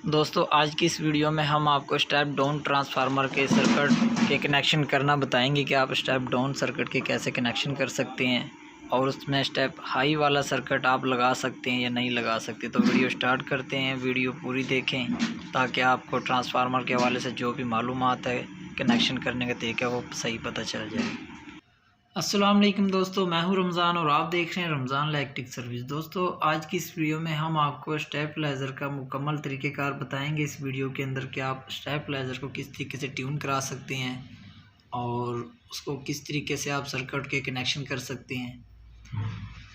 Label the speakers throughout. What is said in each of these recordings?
Speaker 1: दोस्तों आज की इस वीडियो में हम आपको स्टेप डाउन ट्रांसफार्मर के सर्किट के कनेक्शन करना बताएंगे कि आप स्टेप डाउन सर्किट के कैसे कनेक्शन कर सकते हैं और उसमें स्टेप हाई वाला सर्किट आप लगा सकते हैं या नहीं लगा सकते। तो वीडियो स्टार्ट करते हैं, वीडियो पूरी देखें ताकि आपको ट्रांसफार्मर के हवाले से जो भी मालूमात है कनेक्शन करने का तरीका वो सही पता चल जाए। अस्सलाम वालेकुम दोस्तों, मैं हूं रमज़ान और आप देख रहे हैं रमज़ान इलेक्ट्रिक सर्विस। दोस्तों आज की इस वीडियो में हम आपको स्टेबलाइज़र का मुकम्मल तरीक़ेकार बताएंगे इस वीडियो के अंदर कि आप स्टेबलाइज़र को किस तरीके से ट्यून करा सकते हैं और उसको किस तरीके से आप सर्किट के कनेक्शन कर सकते हैं।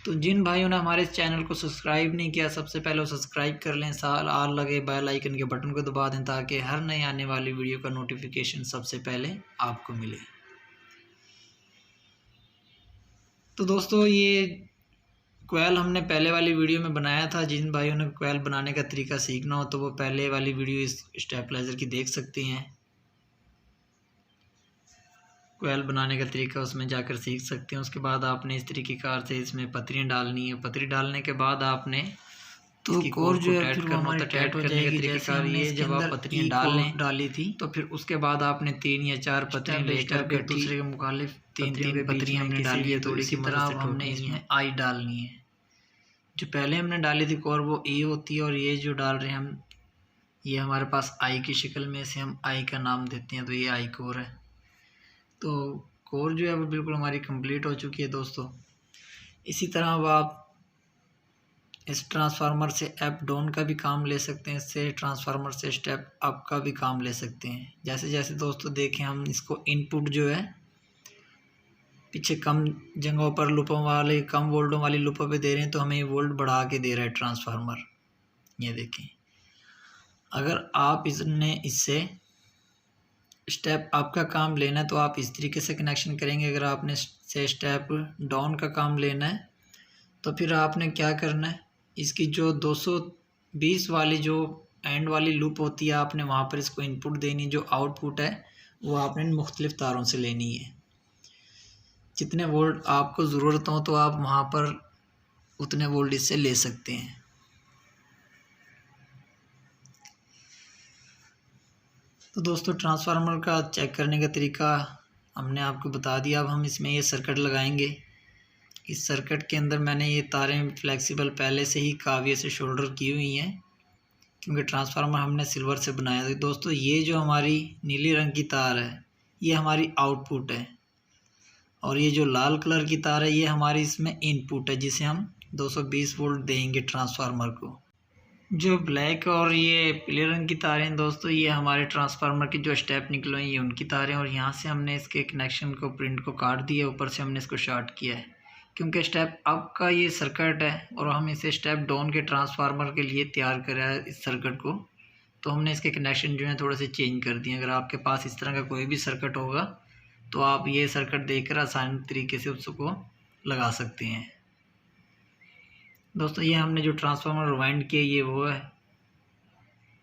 Speaker 1: तो जिन भाइयों ने हमारे इस चैनल को सब्सक्राइब नहीं किया, सबसे पहले वो सब्सक्राइब कर लें, साथ आल लगे बेल आइकन के बटन को दबा दें ताकि हर नई आने वाली वीडियो का नोटिफिकेशन सबसे पहले आपको मिले। तो दोस्तों ये कोयल हमने पहले वाली वीडियो में बनाया था। जिन भाइयों ने कोयल बनाने का तरीका सीखना हो तो वो पहले वाली वीडियो इस स्टेबलाइज़र की देख सकते हैं। कोयल बनाने का तरीका उसमें जाकर सीख सकते हैं। उसके बाद आपने इस तरीके कार से इसमें पत्रियाँ डालनी है। पतरी डालने के बाद आपने तो कोर जो है फिर वो हमारी टाइट हो जाएगी। जैसे हमने जब आप पत्रियाँ डाली थी तो फिर उसके बाद आपने 3 या 4 पत्रियाँ लेकर एक दूसरे के मुखालिफ तीन पत्रियाँ हमने डाली है। थोड़ी सी तरह हमने इसमें आई डालनी है। जो पहले हमने डाली थी कोर वो ई होती है और ये जो डाल रहे हैं हम ये हमारे पास आई की शक्ल में से हम आई का नाम देते हैं। तो ये आई कोर है। तो कोर जो है वो बिल्कुल हमारी कंप्लीट हो चुकी है दोस्तों। इसी तरह अब आप इस ट्रांसफार्मर से अप डाउन का भी काम ले सकते हैं, इससे ट्रांसफार्मर से स्टेप अप का भी काम ले सकते हैं। जैसे जैसे दोस्तों देखें हम इसको इनपुट जो है पीछे कम जगहों पर लूपों वाले कम वोल्टों वाली लूपों पे दे रहे हैं तो हमें वोल्ट बढ़ा के दे रहा है ट्रांसफार्मर। ये देखें, अगर आप इससे स्टेप अप का काम लेना है तो आप इस तरीके से कनेक्शन करेंगे। अगर आपने से स्टेप डाउन का काम लेना है तो फिर आपने क्या करना है, इसकी जो 220 वाली जो एंड वाली लूप होती है आपने वहाँ पर इसको इनपुट देनी। जो आउटपुट है वो आपने मुख्तलिफ तारों से लेनी है। जितने वोल्ट आपको ज़रूरत हो तो आप वहाँ पर उतने वोल्ट इससे ले सकते हैं। तो दोस्तों ट्रांसफार्मर का चेक करने का तरीका हमने आपको बता दिया। अब हम इसमें ये सर्किट लगाएंगे। इस सर्किट के अंदर मैंने ये तारें फ्लेक्सिबल पहले से ही काविये से शोल्डर की हुई हैं क्योंकि ट्रांसफार्मर हमने सिल्वर से बनाया था। दोस्तों ये जो हमारी नीली रंग की तार है ये हमारी आउटपुट है और ये जो लाल कलर की तार है ये हमारी इसमें इनपुट है जिसे हम 220 वोल्ट देंगे ट्रांसफार्मर को। जो ब्लैक और ये पीले रंग की तारें हैं दोस्तों ये हमारे ट्रांसफार्मर की जो स्टेप निकले हैं ये उनकी तारें, और यहाँ से हमने इसके कनेक्शन को प्रिंट को काट दिया, ऊपर से हमने इसको शॉर्ट किया है क्योंकि स्टेप अप का ये सर्किट है और हम इसे स्टेप डाउन के ट्रांसफार्मर के लिए तैयार करा है इस सर्किट को। तो हमने इसके कनेक्शन जो है थोड़े से चेंज कर दिए। अगर आपके पास इस तरह का कोई भी सर्किट होगा तो आप ये सर्किट देखकर आसान तरीके से उसको लगा सकते हैं। दोस्तों ये हमने जो ट्रांसफार्मर रिवाइंड किया ये वो है,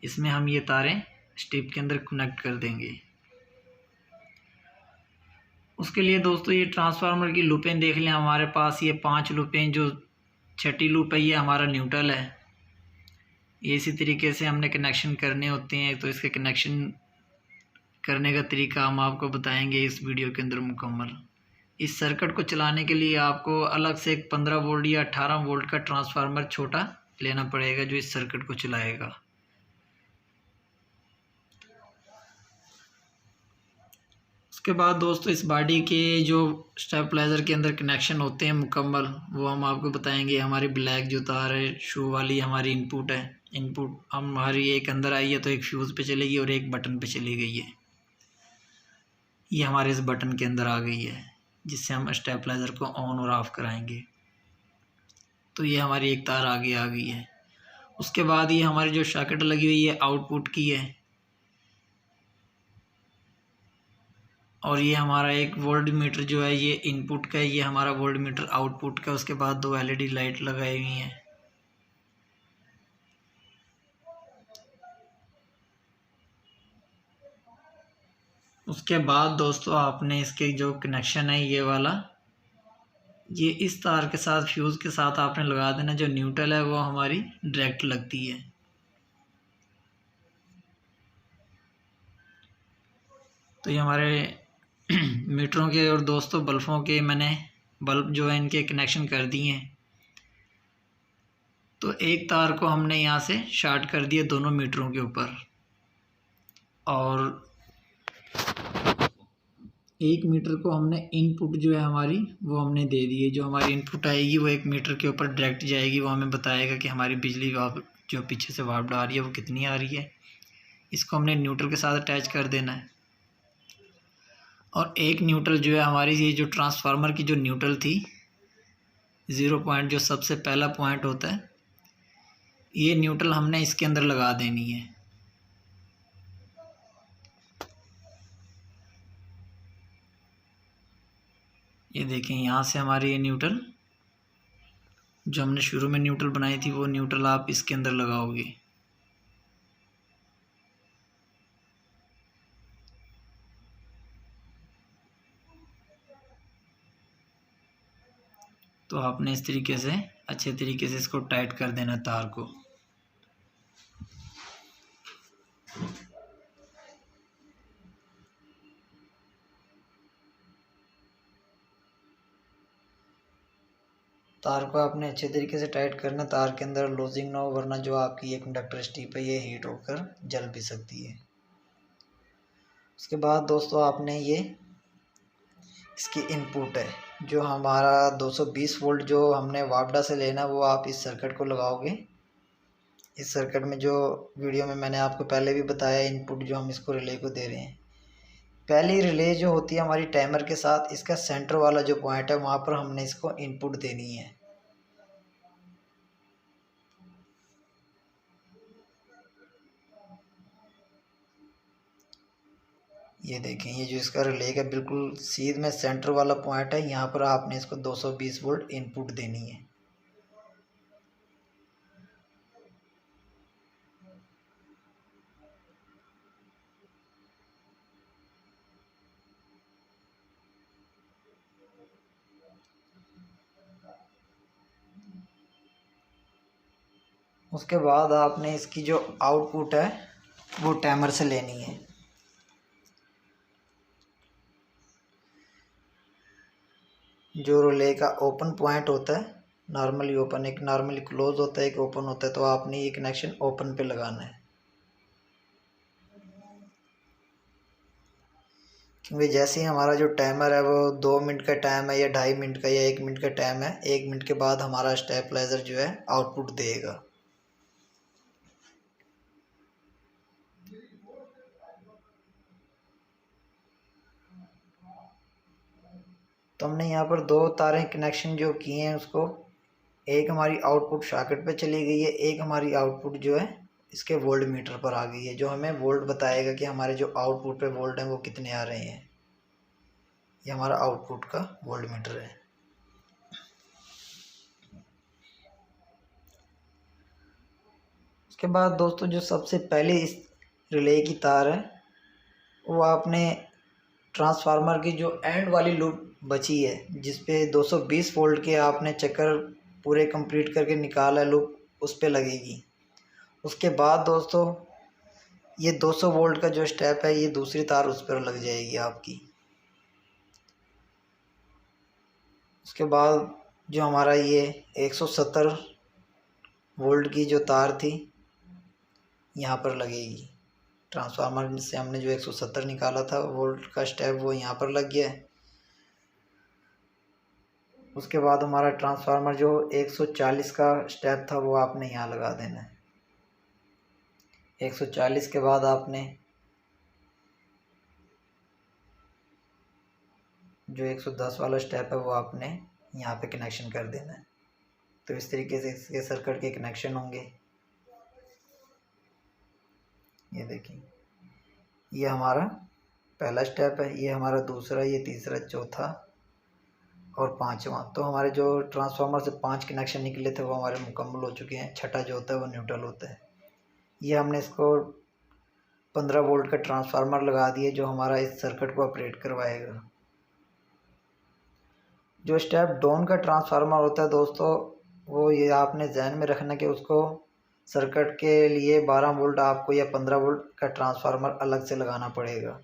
Speaker 1: इसमें हम ये तारें स्ट्रिप के अंदर कनेक्ट कर देंगे। उसके लिए दोस्तों ये ट्रांसफार्मर की लूपें देख लें। हमारे पास ये 5 लूपें, जो छठी लूप है ये हमारा न्यूट्रल है। ये इसी तरीके से हमने कनेक्शन करने होते हैं। तो इसके कनेक्शन करने का तरीका हम आपको बताएंगे इस वीडियो के अंदर मुकम्मल। इस सर्किट को चलाने के लिए आपको अलग से एक 15 वोल्ट या 18 वोल्ट का ट्रांसफार्मर छोटा लेना पड़ेगा जो इस सर्किट को चलाएगा। उसके बाद दोस्तों इस बॉडी के जो स्टेबलाइज़र के अंदर कनेक्शन होते हैं मुकम्मल वो हम आपको बताएंगे। हमारी ब्लैक जो तार है शो वाली हमारी इनपुट है। इनपुट हमारी एक अंदर आई है तो एक फ्यूज़ पे चलेगी और एक बटन पे चली गई है। ये हमारे इस बटन के अंदर आ गई है जिससे हम स्टेबलाइज़र को ऑन और ऑफ़ कराएंगे। तो ये हमारी एक तार आगे आ गई है। उसके बाद ये हमारी जो सॉकेट लगी हुई है आउटपुट की है और ये हमारा एक वोल्ट मीटर जो है ये इनपुट का है, ये हमारा वोल्ट मीटर आउटपुट का। उसके बाद 2 LED लाइट लगाई हुई हैं। उसके बाद दोस्तों आपने इसके जो कनेक्शन है ये वाला ये इस तार के साथ फ्यूज़ के साथ आपने लगा देना। जो न्यूट्रल है वो हमारी डायरेक्ट लगती है। तो ये हमारे मीटरों के और दोस्तों बल्बों के मैंने बल्ब जो है इनके कनेक्शन कर दिए हैं। तो एक तार को हमने यहाँ से शार्ट कर दिया दोनों मीटरों के ऊपर, और एक मीटर को हमने इनपुट जो है हमारी वो हमने दे दी है। जो हमारी इनपुट आएगी वो एक मीटर के ऊपर डायरेक्ट जाएगी, वो हमें बताएगा कि हमारी बिजली जो पीछे से वापड आ रही है वो कितनी आ रही है। इसको हमने न्यूट्रल के साथ अटैच कर देना है। और एक न्यूट्रल जो है हमारी, ये जो ट्रांसफार्मर की जो न्यूट्रल थी 0 पॉइंट, जो सबसे पहला पॉइंट होता है, ये न्यूट्रल हमने इसके अंदर लगा देनी है। ये देखें, यहाँ से हमारी ये न्यूट्रल जो हमने शुरू में न्यूट्रल बनाई थी वो न्यूट्रल आप इसके अंदर लगाओगे। तो आपने इस तरीके से अच्छे तरीके से इसको टाइट कर देना तार को। तार को आपने अच्छे तरीके से टाइट करना, तार के अंदर लूजिंग ना हो, वरना जो आपकी एक कंडक्टर स्ट्रिप है ये हीट होकर जल भी सकती है। उसके बाद दोस्तों आपने ये इसकी इनपुट है जो हमारा 220 वोल्ट जो हमने वापडा से लेना, वो आप इस सर्किट को लगाओगे। इस सर्किट में जो वीडियो में मैंने आपको पहले भी बताया, इनपुट जो हम इसको रिले को दे रहे हैं, पहली रिले जो होती है हमारी टाइमर के साथ, इसका सेंटर वाला जो पॉइंट है वहाँ पर हमने इसको इनपुट देनी है। ये देखें, ये जो इसका रिले का बिल्कुल सीध में सेंटर वाला पॉइंट है, यहाँ पर आपने इसको 220 वोल्ट इनपुट देनी है। उसके बाद आपने इसकी जो आउटपुट है वो टाइमर से लेनी है। जो रिले का ओपन पॉइंट होता है, नॉर्मली ओपन, एक नॉर्मली क्लोज होता है, एक ओपन होता है, तो आपने ये कनेक्शन ओपन पे लगाना है। क्योंकि जैसे ही हमारा जो टाइमर है वो 2 मिनट का टाइम है या 2.5 मिनट का या 1 मिनट का टाइम है, 1 मिनट के बाद हमारा स्टेबलाइजर जो है आउटपुट देगा। तो हमने यहाँ पर 2 तारें कनेक्शन जो किए हैं उसको, एक हमारी आउटपुट सॉकेट पे चली गई है, एक हमारी आउटपुट जो है इसके वोल्ट मीटर पर आ गई है, जो हमें वोल्ट बताएगा कि हमारे जो आउटपुट पे वोल्ट हैं वो कितने आ रहे हैं। ये हमारा आउटपुट का वोल्ट मीटर है। उसके बाद दोस्तों जो सबसे पहले इस रिले की तार है वो आपने ट्रांसफार्मर की जो एंड वाली लूप बची है, जिस पे 220 वोल्ट के आपने चक्कर पूरे कंप्लीट करके निकाला लूप, उस पे लगेगी। उसके बाद दोस्तों ये 200 वोल्ट का जो स्टेप है, ये दूसरी तार उस पर लग जाएगी आपकी। उसके बाद जो हमारा ये 170 वोल्ट की जो तार थी यहाँ पर लगेगी। ट्रांसफार्मर से हमने जो 170 निकाला था वोल्ट का स्टेप, वो यहाँ पर लग गया है। उसके बाद हमारा ट्रांसफार्मर जो 140 का स्टेप था वो आपने यहाँ लगा देना है। 140 के बाद आपने जो 110 वाला स्टेप है वो आपने यहाँ पे कनेक्शन कर देना है। तो इस तरीके से इसके सर्किट के कनेक्शन होंगे। ये देखिए, ये हमारा पहला स्टेप है, ये हमारा दूसरा, ये तीसरा, चौथा और पांचवा। तो हमारे जो ट्रांसफार्मर से 5 कनेक्शन निकले थे वो हमारे मुकम्मल हो चुके हैं। छठा जो होता है वो न्यूट्रल होता है। ये हमने इसको 15 वोल्ट का ट्रांसफार्मर लगा दिया जो हमारा इस सर्किट को ऑपरेट करवाएगा। जो स्टेप डाउन का ट्रांसफार्मर होता है दोस्तों, वो ये आपने ध्यान में रखना कि उसको सर्किट के लिए 12 वोल्ट आपको या 15 वोल्ट का ट्रांसफार्मर अलग से लगाना पड़ेगा।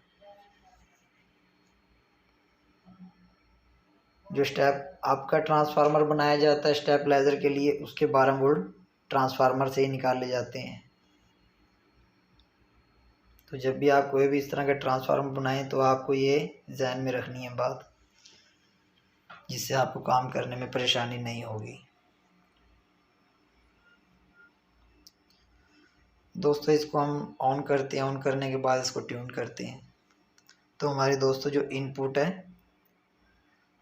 Speaker 1: जो स्टेप आपका ट्रांसफार्मर बनाया जाता है स्टेबलाइजर के लिए, उसके 12 वोल्ट ट्रांसफार्मर से ही निकाले जाते हैं। तो जब भी आप कोई भी इस तरह का ट्रांसफार्मर बनाएं तो आपको ये ध्यान में रखनी है बात, जिससे आपको काम करने में परेशानी नहीं होगी। दोस्तों इसको हम ऑन करते हैं, ऑन करने के बाद इसको ट्यून करते हैं। तो हमारे दोस्तों जो इनपुट है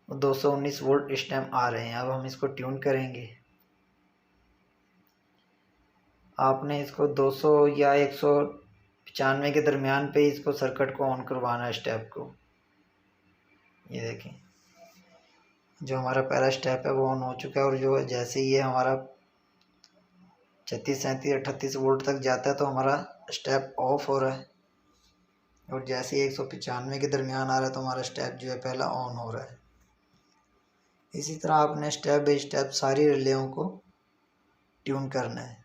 Speaker 1: वो 219 वोल्ट इस टाइम आ रहे हैं। अब हम इसको ट्यून करेंगे। आपने इसको 200 या 195 के दरमियान पे इसको सर्किट को ऑन करवाना है, स्टेप को। ये देखें, जो हमारा पहला स्टेप है वो ऑन हो चुका है, और जो जैसे ये हमारा 36, 37, 38 वोल्ट तक जाता है तो हमारा स्टेप ऑफ हो रहा है, और जैसे 195 के दरमियान आ रहा है तो हमारा स्टेप जो है पहला ऑन हो रहा है। इसी तरह आपने स्टेप बाई स्टेप सारी रिलेयों को ट्यून करना है।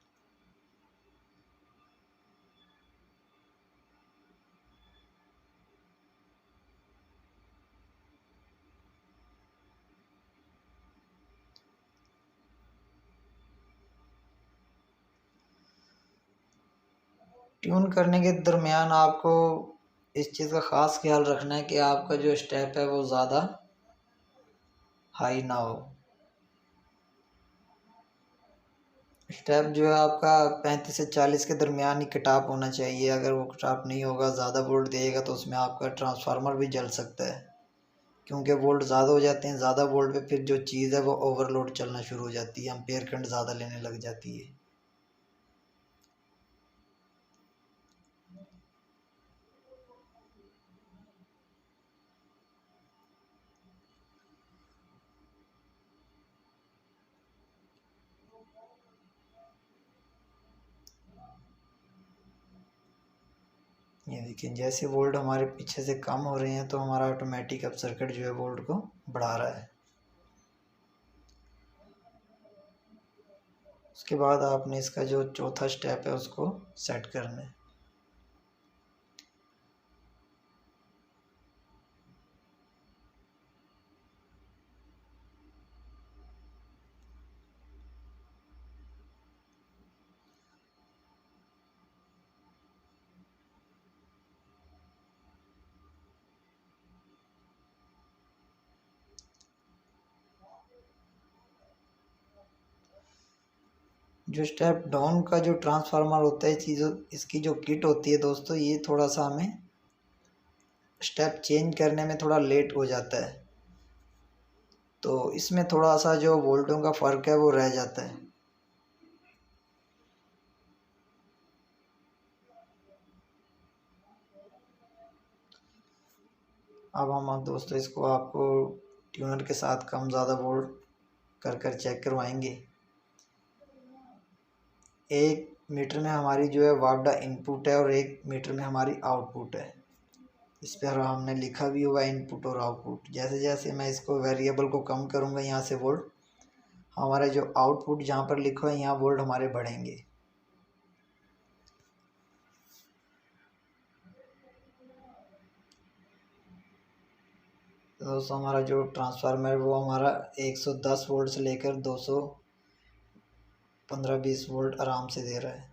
Speaker 1: ट्यून करने के दरमियान आपको इस चीज़ का ख़ास ख्याल रखना है कि आपका जो स्टेप है वो ज़्यादा हाई ना हो। स्टेप जो है आपका 35 से 40 के दरमियान ही कटाप होना चाहिए। अगर वो कटाप नहीं होगा, ज़्यादा वोल्ट देगा तो उसमें आपका ट्रांसफार्मर भी जल सकता है, क्योंकि वोल्ट ज़्यादा हो जाते हैं। ज़्यादा वोल्ट पे फिर जो चीज़ है वो ओवरलोड चलना शुरू हो जाती है, एम्पेयर करंट ज़्यादा लेने लग जाती है। ये देखिए, जैसे वोल्ट हमारे पीछे से कम हो रहे हैं तो हमारा ऑटोमेटिक अब सर्किट जो है वोल्ट को बढ़ा रहा है। उसके बाद आपने इसका जो चौथा स्टेप है उसको सेट करना है। जो स्टेप डाउन का जो ट्रांसफार्मर होता है, चीज़ों इसकी जो किट होती है दोस्तों, ये थोड़ा सा हमें स्टेप चेंज करने में थोड़ा लेट हो जाता है, तो इसमें थोड़ा सा जो वोल्टों का फ़र्क है वो रह जाता है। अब हम दोस्तों इसको आपको ट्यूनर के साथ कम ज़्यादा वोल्ट कर चेक करवाएंगे। 1 मीटर में हमारी जो है वापडा इनपुट है और 1 मीटर में हमारी आउटपुट है। इस पर हमने लिखा भी हुआ इनपुट और आउटपुट। जैसे जैसे मैं इसको वेरिएबल को कम करूँगा यहाँ से वोल्ट, हमारा जो आउटपुट जहाँ पर लिखा है यहाँ वोल्ट हमारे बढ़ेंगे। तो दोस्तों हमारा जो ट्रांसफार्मर है वो हमारा 110 वोल्ट से लेकर 215-20 वोल्ट आराम से दे रहा है।